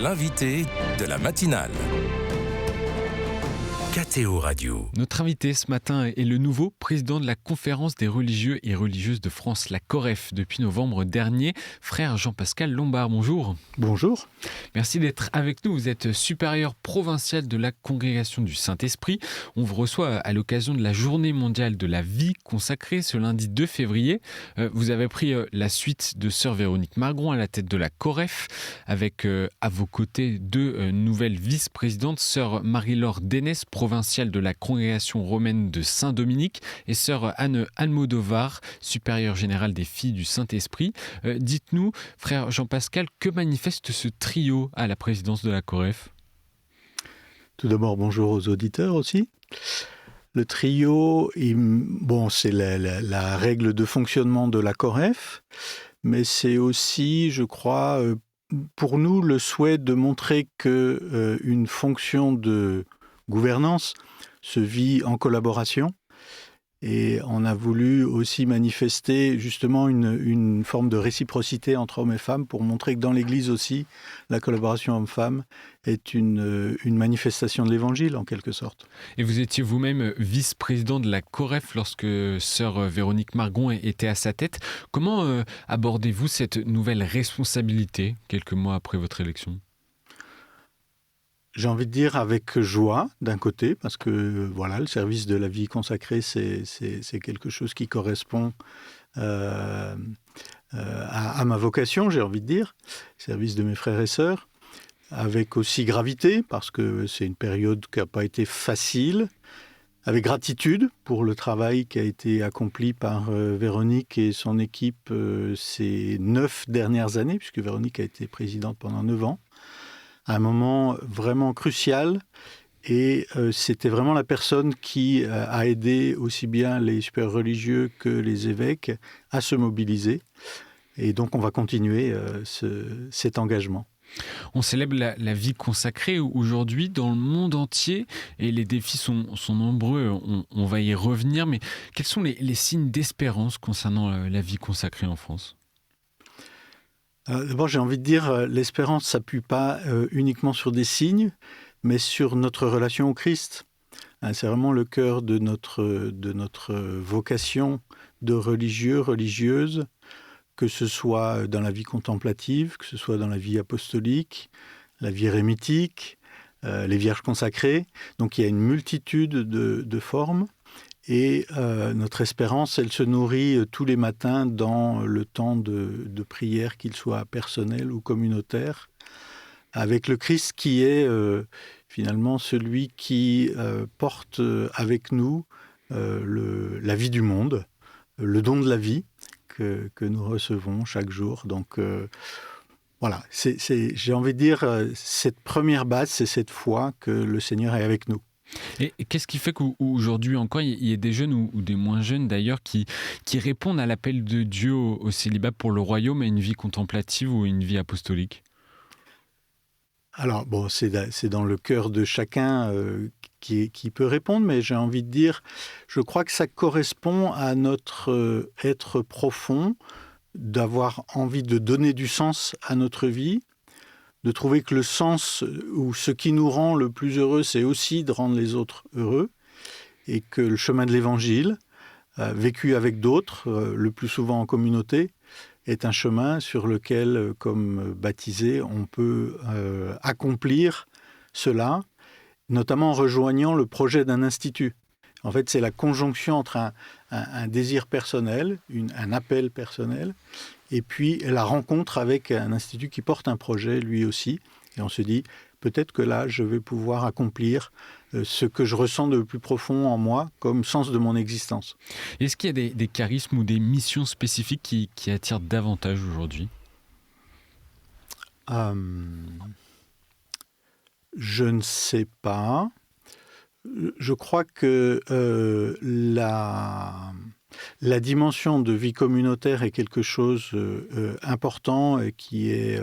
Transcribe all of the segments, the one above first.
l'invité de la matinale. KTO Radio. Notre invité ce matin est le nouveau président de la Conférence des religieux et religieuses de France, la COREF, depuis novembre dernier. Frère Jean-Pascal Lombard, bonjour. Bonjour. Merci d'être avec nous. Vous êtes supérieur provincial de la Congrégation du Saint-Esprit. On vous reçoit à l'occasion de la Journée mondiale de la vie consacrée ce lundi 2 février. Vous avez pris la suite de sœur Véronique Margron à la tête de la COREF, avec à vos côtés deux nouvelles vice-présidentes, sœur Marie-Laure Dénès, provinciale de la Congrégation romaine de Saint-Dominique, et sœur Anne Almodovar, supérieure générale des filles du Saint-Esprit. Dites-nous, frère Jean-Pascal, que manifeste ce trio à la présidence de la COREF ? Tout d'abord, bonjour aux auditeurs aussi. Le trio, c'est la règle de fonctionnement de la COREF, mais c'est aussi, je crois, pour nous, le souhait de montrer qu'une fonction de gouvernance se vit en collaboration. Et on a voulu aussi manifester justement une forme de réciprocité entre hommes et femmes pour montrer que dans l'Église aussi, la collaboration homme-femme est une manifestation de l'Évangile en quelque sorte. Et vous étiez vous-même vice-président de la COREF lorsque sœur Véronique Margron était à sa tête. Comment abordez-vous cette nouvelle responsabilité quelques mois après votre élection ? J'ai envie de dire avec joie, d'un côté, parce que voilà, le service de la vie consacrée, c'est quelque chose qui correspond à ma vocation, j'ai envie de dire, service de mes frères et sœurs, avec aussi gravité, parce que c'est une période qui n'a pas été facile, avec gratitude pour le travail qui a été accompli par Véronique et son équipe ces 9 dernières années, puisque Véronique a été présidente pendant 9 ans. Un moment vraiment crucial, et c'était vraiment la personne qui a aidé aussi bien les supérieurs religieux que les évêques à se mobiliser. Et donc on va continuer cet engagement. On célèbre la vie consacrée aujourd'hui dans le monde entier, et les défis sont nombreux, on va y revenir, mais quels sont les signes d'espérance concernant la vie consacrée en France ? D'abord, j'ai envie de dire, l'espérance ne s'appuie pas uniquement sur des signes, mais sur notre relation au Christ. C'est vraiment le cœur de notre vocation de religieux, religieuse, que ce soit dans la vie contemplative, que ce soit dans la vie apostolique, la vie érémitique, les vierges consacrées. Donc il y a une multitude de formes. Et notre espérance, elle se nourrit tous les matins dans le temps de prière, qu'il soit personnel ou communautaire, avec le Christ qui est finalement celui qui porte avec nous la vie du monde, le don de la vie que nous recevons chaque jour. Donc voilà, j'ai envie de dire, cette première base, c'est cette foi que le Seigneur est avec nous. Et qu'est-ce qui fait qu'aujourd'hui encore, il y a des jeunes ou des moins jeunes d'ailleurs qui répondent à l'appel de Dieu au célibat pour le royaume, à une vie contemplative ou une vie apostolique ? Alors, c'est dans le cœur de chacun qui peut répondre, mais j'ai envie de dire, je crois que ça correspond à notre être profond, d'avoir envie de donner du sens à notre vie, de trouver que le sens ou ce qui nous rend le plus heureux, c'est aussi de rendre les autres heureux, et que le chemin de l'Évangile, vécu avec d'autres, le plus souvent en communauté, est un chemin sur lequel, comme baptisé, on peut accomplir cela, notamment en rejoignant le projet d'un institut. En fait, c'est la conjonction entre un désir personnel, un appel personnel, et puis la rencontre avec un institut qui porte un projet lui aussi. Et on se dit, peut-être que là, je vais pouvoir accomplir ce que je ressens de plus profond en moi comme sens de mon existence. Est-ce qu'il y a des charismes ou des missions spécifiques qui attirent davantage aujourd'hui ? Je ne sais pas. Je crois que la dimension de vie communautaire est quelque chose important et qui est,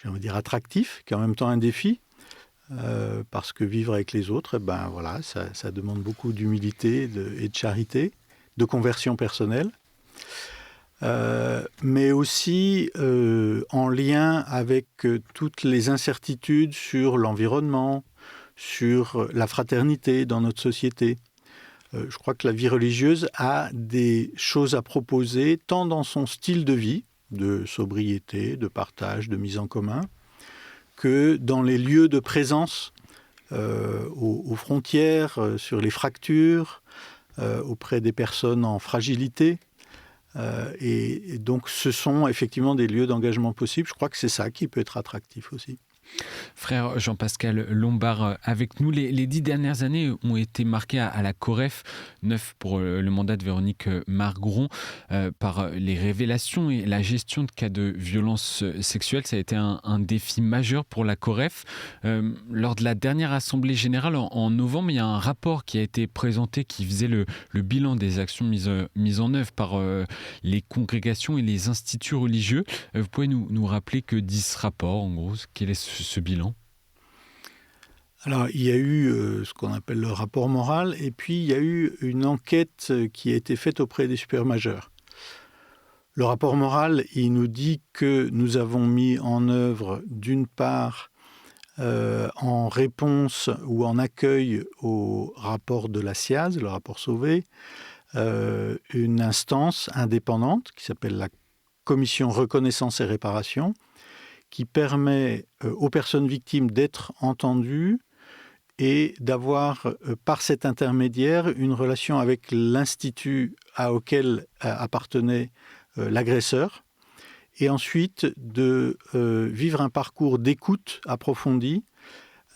j'ai envie de dire, attractif, qui est en même temps un défi, parce que vivre avec les autres, ça demande beaucoup d'humilité et de charité, de conversion personnelle. mais aussi en lien avec toutes les incertitudes sur l'environnement, sur la fraternité dans notre société. Je crois que la vie religieuse a des choses à proposer, tant dans son style de vie, de sobriété, de partage, de mise en commun, que dans les lieux de présence, aux frontières, sur les fractures, auprès des personnes en fragilité. Et donc, ce sont effectivement des lieux d'engagement possibles. Je crois que c'est ça qui peut être attractif aussi. Frère Jean-Pascal Lombard, avec nous, les 10 dernières années ont été marquées à la COREF, 9 pour le mandat de Véronique Margron, par les révélations et la gestion de cas de violences sexuelles. Ça a été un défi majeur pour la COREF. Lors de la dernière Assemblée générale en novembre, il y a un rapport qui a été présenté qui faisait le bilan des actions mises en œuvre par les congrégations et les instituts religieux. Vous pouvez nous rappeler que dit ce rapport, en gros, quel est ce bilan? Alors, il y a eu ce qu'on appelle le rapport moral, et puis il y a eu une enquête qui a été faite auprès des supermajeurs. Le rapport moral, il nous dit que nous avons mis en œuvre, d'une part, en réponse ou en accueil au rapport de la SIAZ, le rapport Sauvé, une instance indépendante qui s'appelle la Commission Reconnaissance et Réparation, qui permet aux personnes victimes d'être entendues et d'avoir, par cet intermédiaire, une relation avec l'institut auquel appartenait l'agresseur, et ensuite de vivre un parcours d'écoute approfondie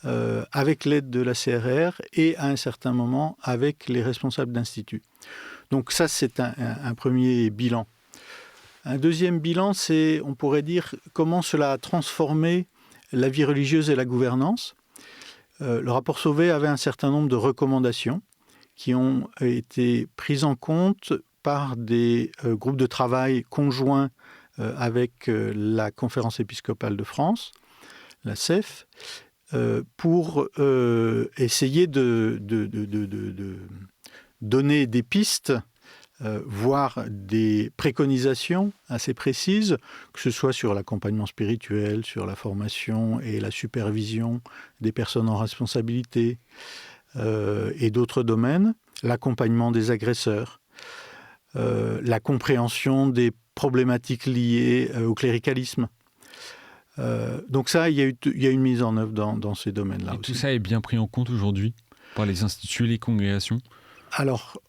avec l'aide de la CRR et, à un certain moment, avec les responsables d'institut. Donc ça, c'est un premier bilan. Un deuxième bilan, c'est, on pourrait dire, comment cela a transformé la vie religieuse et la gouvernance. Le rapport Sauvé avait un certain nombre de recommandations qui ont été prises en compte par des groupes de travail conjoints avec la Conférence épiscopale de France, la CEF, pour essayer de donner des pistes, voire des préconisations assez précises, que ce soit sur l'accompagnement spirituel, sur la formation et la supervision des personnes en responsabilité et d'autres domaines, l'accompagnement des agresseurs, la compréhension des problématiques liées au cléricalisme. Donc ça, il y a une mise en œuvre dans ces domaines-là et aussi. Tout ça est bien pris en compte aujourd'hui par les instituts et les congrégations? Alors,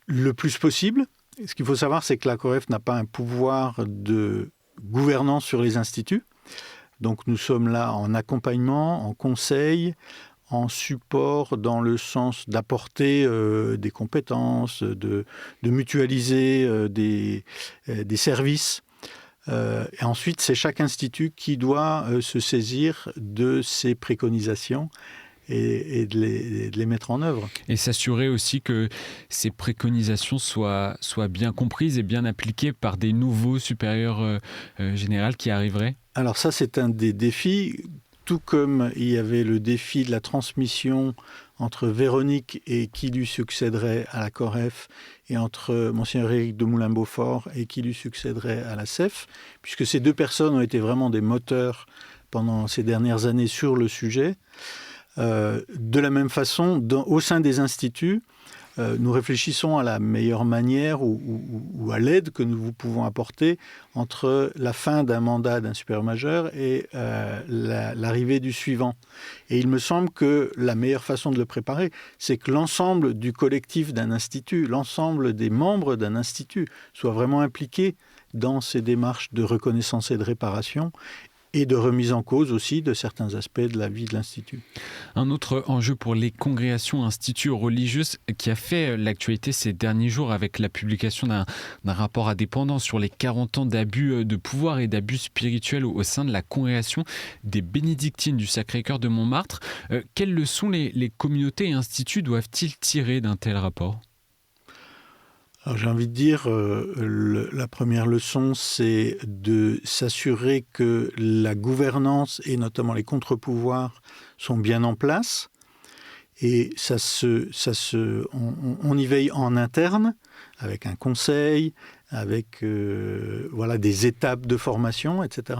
le plus possible. Ce qu'il faut savoir, c'est que la COREF n'a pas un pouvoir de gouvernance sur les instituts. Donc nous sommes là en accompagnement, en conseil, en support dans le sens d'apporter des compétences, de mutualiser des services. Et ensuite, c'est chaque institut qui doit se saisir de ces préconisations et de les mettre en œuvre. Et s'assurer aussi que ces préconisations soient bien comprises et bien appliquées par des nouveaux supérieurs généraux qui arriveraient? Alors ça, c'est un des défis, tout comme il y avait le défi de la transmission entre Véronique et qui lui succéderait à la COREF, et entre Monseigneur Éric de Moulin-Beaufort et qui lui succéderait à la CEF, puisque ces deux personnes ont été vraiment des moteurs pendant ces dernières années sur le sujet. De la même façon, au sein des instituts, nous réfléchissons à la meilleure manière ou à l'aide que nous pouvons apporter entre la fin d'un mandat d'un supermajeur et l'arrivée du suivant. Et il me semble que la meilleure façon de le préparer, c'est que l'ensemble du collectif d'un institut, l'ensemble des membres d'un institut soient vraiment impliqués dans ces démarches de reconnaissance et de réparation, et de remise en cause aussi de certains aspects de la vie de l'Institut. Un autre enjeu pour les congrégations instituts religieuses qui a fait l'actualité ces derniers jours avec la publication d'un rapport indépendant sur les 40 ans d'abus de pouvoir et d'abus spirituels au sein de la congrégation des bénédictines du Sacré-Cœur de Montmartre. Quelles leçons les communautés et instituts doivent-ils tirer d'un tel rapport ? Alors, j'ai envie de dire, la première leçon, c'est de s'assurer que la gouvernance et notamment les contre-pouvoirs sont bien en place. Et on y veille en interne, avec un conseil, avec des étapes de formation, etc.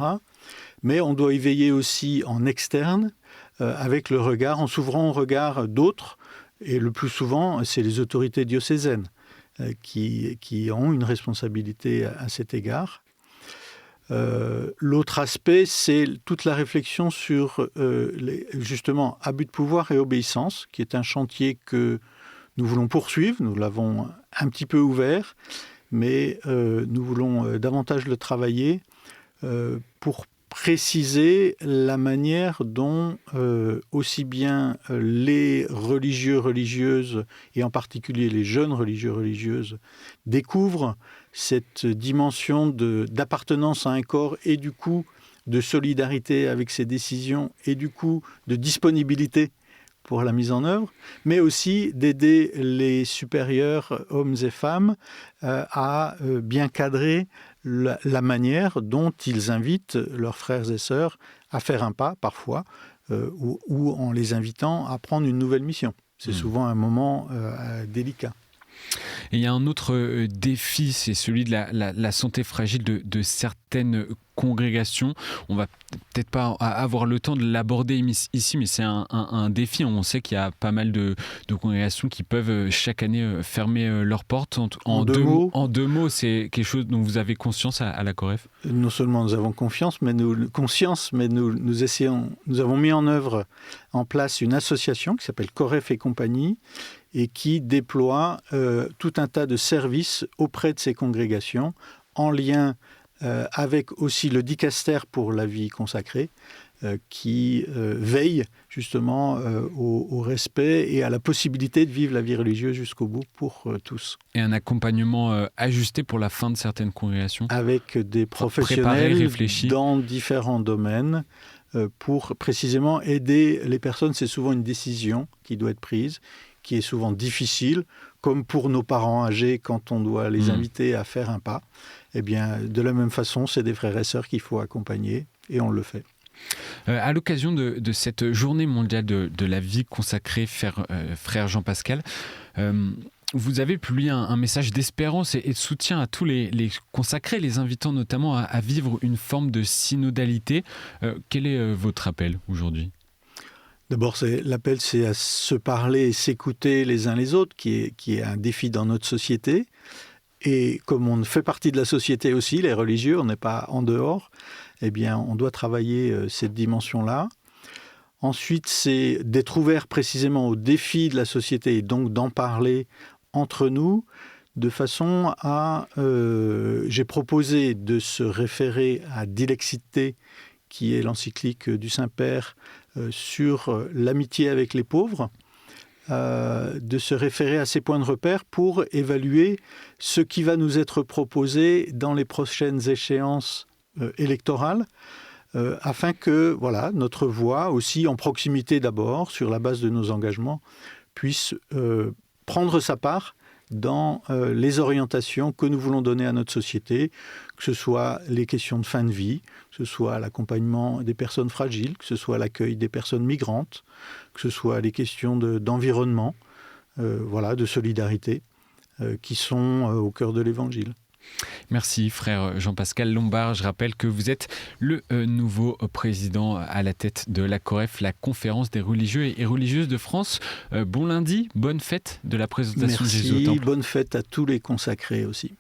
Mais on doit y veiller aussi en externe, avec le regard, en s'ouvrant au regard d'autres. Et le plus souvent, c'est les autorités diocésaines qui ont une responsabilité à cet égard. L'autre aspect, c'est toute la réflexion sur justement abus de pouvoir et obéissance, qui est un chantier que nous voulons poursuivre. Nous l'avons un petit peu ouvert, mais nous voulons davantage le travailler pour préciser la manière dont aussi bien les religieux, religieuses, et en particulier les jeunes religieux, religieuses, découvrent cette dimension d'appartenance à un corps et du coup de solidarité avec ses décisions et du coup de disponibilité pour la mise en œuvre, mais aussi d'aider les supérieurs, hommes et femmes, à bien cadrer la manière dont ils invitent leurs frères et sœurs à faire un pas, parfois, ou en les invitant à prendre une nouvelle mission. C'est souvent un moment délicat. Et il y a un autre défi, c'est celui de la santé fragile de certaines congrégations. On va peut-être pas avoir le temps de l'aborder ici, mais c'est un défi. On sait qu'il y a pas mal de congrégations qui peuvent chaque année fermer leurs portes. En deux mots, c'est quelque chose dont vous avez conscience à la COREF ? Non seulement nous avons conscience, mais nous avons mis en place une association qui s'appelle COREF et compagnie, et qui déploie tout un tas de services auprès de ces congrégations, en lien avec aussi le dicaster pour la vie consacrée, qui veille justement au respect et à la possibilité de vivre la vie religieuse jusqu'au bout pour tous. Et un accompagnement ajusté pour la fin de certaines congrégations ? Avec des professionnels dans différents domaines, pour précisément aider les personnes. C'est souvent une décision qui doit être prise, qui est souvent difficile, comme pour nos parents âgés quand on doit les inviter à faire un pas. Eh bien, de la même façon, c'est des frères et sœurs qu'il faut accompagner, et on le fait. À l'occasion de cette journée mondiale de la vie consacrée, frère Jean-Pascal, vous avez publié un message d'espérance et de soutien à tous les consacrés, les invitant notamment à vivre une forme de synodalité. Quel est votre appel aujourd'hui ? D'abord, l'appel, c'est à se parler et s'écouter les uns les autres, qui est un défi dans notre société. Et comme on fait partie de la société aussi, les religieux, on n'est pas en dehors, eh bien, on doit travailler cette dimension-là. Ensuite, c'est d'être ouvert précisément aux défis de la société et donc d'en parler entre nous, de façon à... j'ai proposé de se référer à Dilexité, qui est l'encyclique du Saint-Père sur l'amitié avec les pauvres, de se référer à ces points de repère pour évaluer ce qui va nous être proposé dans les prochaines échéances électorales, afin que notre voix, aussi en proximité d'abord, sur la base de nos engagements, puisse prendre sa part dans les orientations que nous voulons donner à notre société, que ce soit les questions de fin de vie, que ce soit l'accompagnement des personnes fragiles, que ce soit l'accueil des personnes migrantes, que ce soit les questions d'environnement, de solidarité, qui sont au cœur de l'Évangile. Merci frère Jean-Pascal Lombard. Je rappelle que vous êtes le nouveau président à la tête de la COREF, la Conférence des religieux et religieuses de France. Bon lundi, bonne fête de la présentation de Jésus au Temple. Bonne fête à tous les consacrés aussi.